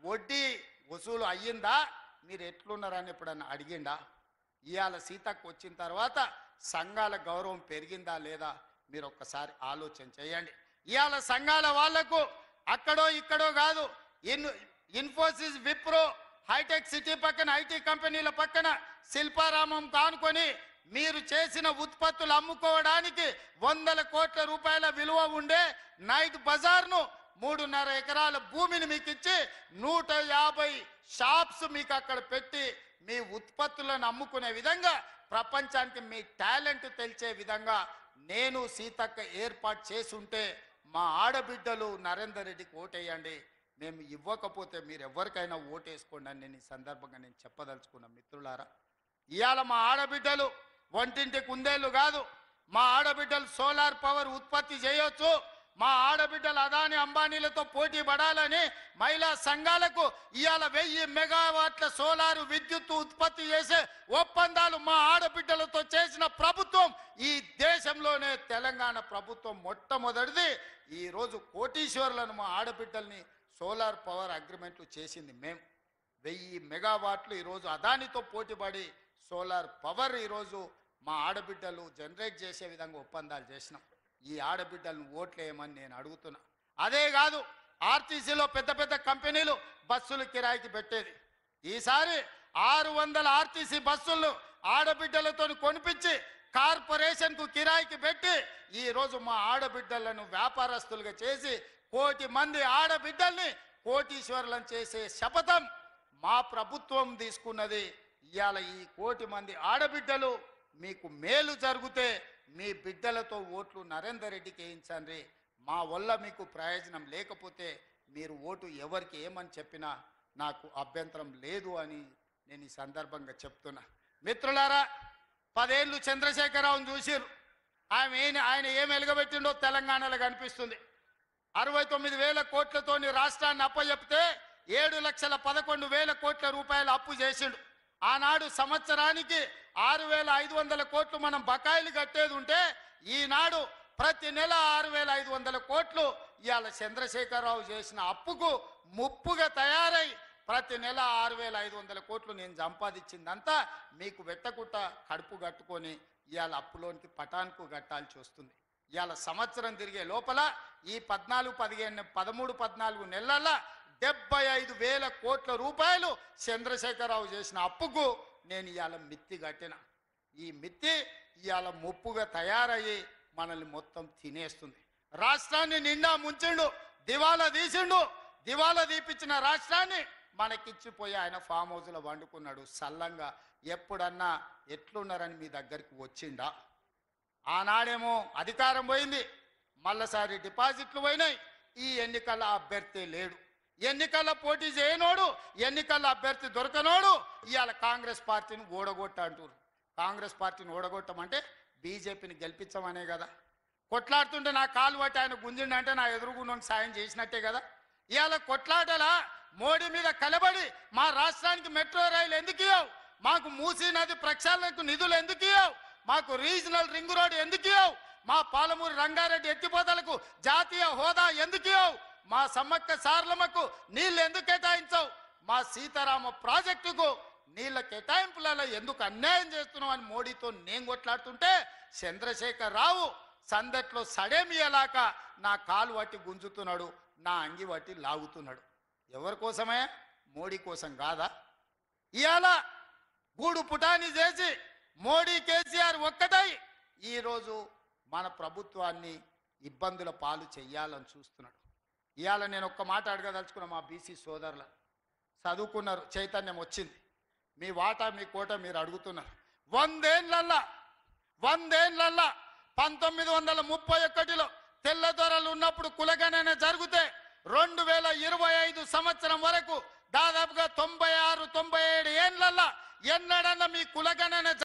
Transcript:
వడ్డీ వసూలు అయ్యిందా, మీరు ఎట్లున్నారని ఎప్పుడన్నా అడిగిండా? ఇవాళ సీతకు వచ్చిన తర్వాత సంఘాల గౌరవం పెరిగిందా లేదా మీరు ఒక్కసారి ఆలోచన చేయండి. ఇవాళ సంఘాల వాళ్లకు అక్కడో ఇక్కడో కాదు, ఇన్ఫోసిస్, విప్రో, హైటెక్ సిటీ పక్కన, ఐటీ కంపెనీల పక్కన శిల్పారామం కానుకొని మీరు చేసిన ఉత్పత్తులు అమ్ముకోవడానికి 100 కోట్ల రూపాయల విలువ ఉండే నైట్ బజార్ను 3.5 ఎకరాల భూమిని మీకు ఇచ్చి 150 షాప్స్ మీకు అక్కడ పెట్టి మీ ఉత్పత్తులను అమ్ముకునే విధంగా, ప్రపంచానికి మీ టాలెంట్ తెలిసే విధంగా నేను సీతక్క ఏర్పాటు చేసుంటే మా ఆడబిడ్డలు నరేందర్ రెడ్డికి ఓటేయండి, మేము ఇవ్వకపోతే మీరు ఎవరికైనా ఓటేసుకోండి అని నేను ఈ సందర్భంగా నేను చెప్పదలుచుకున్నా. మిత్రులారా, ఇవాళ మా ఆడబిడ్డలు వంటింటి కుందేళ్ళు కాదు, మా ఆడబిడ్డలు సోలార్ పవర్ ఉత్పత్తి చేయొచ్చు, మా ఆడబిడ్డలు అదాని అంబానీలతో పోటీ పడాలని మహిళా సంఘాలకు ఇవాళ 1000 మెగావాట్ల సోలారు విద్యుత్ ఉత్పత్తి చేసే ఒప్పందాలు మా ఆడబిడ్డలతో చేసిన ప్రభుత్వం ఈ దేశంలోనే తెలంగాణ ప్రభుత్వం మొట్టమొదటిది. ఈరోజు కోటీశ్వర్లను మా ఆడబిడ్డల్ని సోలార్ పవర్ అగ్రిమెంట్లు చేసింది మేము. 1000 మెగావాట్లు ఈరోజు అదానితో పోటీపడి సోలార్ పవర్ ఈరోజు మా ఆడబిడ్డలు జనరేట్ చేసే విధంగా ఒప్పందాలు చేసినాం. ఈ ఆడబిడ్డలను ఓట్లేయమని నేను అడుగుతున్నా. అదే కాదు, ఆర్టీసీలో పెద్ద పెద్ద కంపెనీలు బస్సులు కిరాయికి పెట్టేది. ఈసారి 600 ఆర్టీసీ బస్సులు ఆడబిడ్డలతో కొనిపించి కార్పొరేషన్కు కిరాయికి పెట్టి ఈరోజు మా ఆడబిడ్డలను వ్యాపారస్తులుగా చేసి 1 కోటి మంది ఆడబిడ్డల్ని కోటీశ్వరులను చేసే శపథం మా ప్రభుత్వం తీసుకున్నది. ఇవాళ ఈ 1 కోటి మంది ఆడబిడ్డలు మీకు మేలు జరిగితే మీ బిడ్డలతో ఓట్లు నరేందర్ రెడ్డికి వేయించండి. మా వల్ల మీకు ప్రయోజనం లేకపోతే మీరు ఓటు ఎవరికి ఏమని చెప్పినా నాకు అభ్యంతరం లేదు అని నేను ఈ సందర్భంగా చెప్తున్నా. మిత్రులారా, 10 ఏళ్ళు చంద్రశేఖరరావును చూసిర్రు. ఆయన ఏం వెలుగబెట్టిండో తెలంగాణలో కనిపిస్తుంది. 69,000 కోట్లతోని రాష్ట్రాన్ని అప్పచెప్తే 7,11,000 కోట్ల రూపాయలు అప్పు చేసిండు. ఆనాడు సంవత్సరానికి 6,500 కోట్లు మనం బకాయిలు కట్టేది ఉంటే ఈనాడు ప్రతి నెల 6,500 కోట్లు ఇవాళ చంద్రశేఖరరావు చేసిన అప్పుకు ముప్పుగా తయారై ప్రతి నెల 6,500 కోట్లు నేను సంపాదించిందంతా మీకు వెట్టకుట్ట కడుపు కట్టుకొని ఇవాళ అప్పులోనికి పటాన్కు కట్టాల్సి వస్తుంది. ఇవాళ సంవత్సరం తిరిగే లోపల ఈ 13-14 నెలల 75,000 కోట్ల రూపాయలు చంద్రశేఖరరావు చేసిన అప్పుకు నేను ఇవాళ మిత్తి కట్టిన. ఈ మిత్తి ఇవాళ ముప్పుగా తయారయ్యి మనల్ని మొత్తం తినేస్తుంది. రాష్ట్రాన్ని నిండా ముంచిండు, దివాలా తీసిండు. దివాలా తీపించిన రాష్ట్రాన్ని మనకిచ్చిపోయి ఆయన ఫామ్ హౌస్లో వండుకున్నాడు. సల్లంగా ఎప్పుడన్నా ఎట్లున్నారని మీ దగ్గరికి వచ్చిండా? ఆనాడేమో అధికారం పోయింది, మళ్ళసారి డిపాజిట్లు పోయినాయి. ఈ ఎన్నికల అభ్యర్థి లేడు, ఎన్నికల్లో పోటీ చేయనోడు, ఎన్నికల్లో అభ్యర్థి దొరకనోడు ఇవాళ కాంగ్రెస్ పార్టీని ఓడగొట్ట అంటారు. కాంగ్రెస్ పార్టీని ఓడగొట్టమంటే బీజేపీని గెలిపించమనే కదా. కొట్లాడుతుంటే నా కాలు పట్టి ఆయన గుంజిండంటే నా ఎదురుగుండోని సాయం చేసినట్టే కదా. ఇవాళ కొట్లాటలా మోడీ మీద కలబడి మా రాష్ట్రానికి మెట్రో రైలు ఎందుకు ఇవ్వవు, మాకు మూసీ నది ప్రక్షాళనకు నిధులు ఎందుకు ఇవ్వవు, మాకు రీజనల్ రింగ్ రోడ్ ఎందుకు ఇవ్వవు, మా పాలమూరు రంగారెడ్డి ఎత్తిపోతలకు జాతీయ హోదా ఎందుకు ఇవ్వవు, మా సమ్మక్క సారలమ్మకు నీళ్ళు ఎందుకు కేటాయించవు, మా సీతారామ ప్రాజెక్టుకు నీళ్ళ కేటాయింపులలో ఎందుకు అన్యాయం చేస్తున్నావు అని మోడీతో నేను కొట్లాడుతుంటే చంద్రశేఖరరావు సందట్లో సడేమియలాక నా కాలు పట్టి గుంజుతున్నాడు, నా అంగి పట్టి లాగుతున్నాడు. ఎవరి కోసమే? మోడీ కోసం కాదా? ఇవాళ గూడు పుటాని చేసి మోడీ కేసీఆర్ ఒక్కటై ఈరోజు మన ప్రభుత్వాన్ని ఇబ్బందుల పాలు చెయ్యాలని చూస్తున్నాడు. ఇవాళ నేను ఒక్క మాట అడగదలుచుకున్నా. మా బీసీ సోదరుల చదువుకున్నారు, చైతన్యం వచ్చింది, మీ వాటా మీ కోట మీరు అడుగుతున్నారు. 100 ఏళ్ళల్లా 1931లో తెల్లదొరలు ఉన్నప్పుడు కులగణన జరిగితే 2025 సంవత్సరం వరకు దాదాపుగా 96-97 ఏళ్ళల్లా ఎన్నడన్నా మీ కులగణన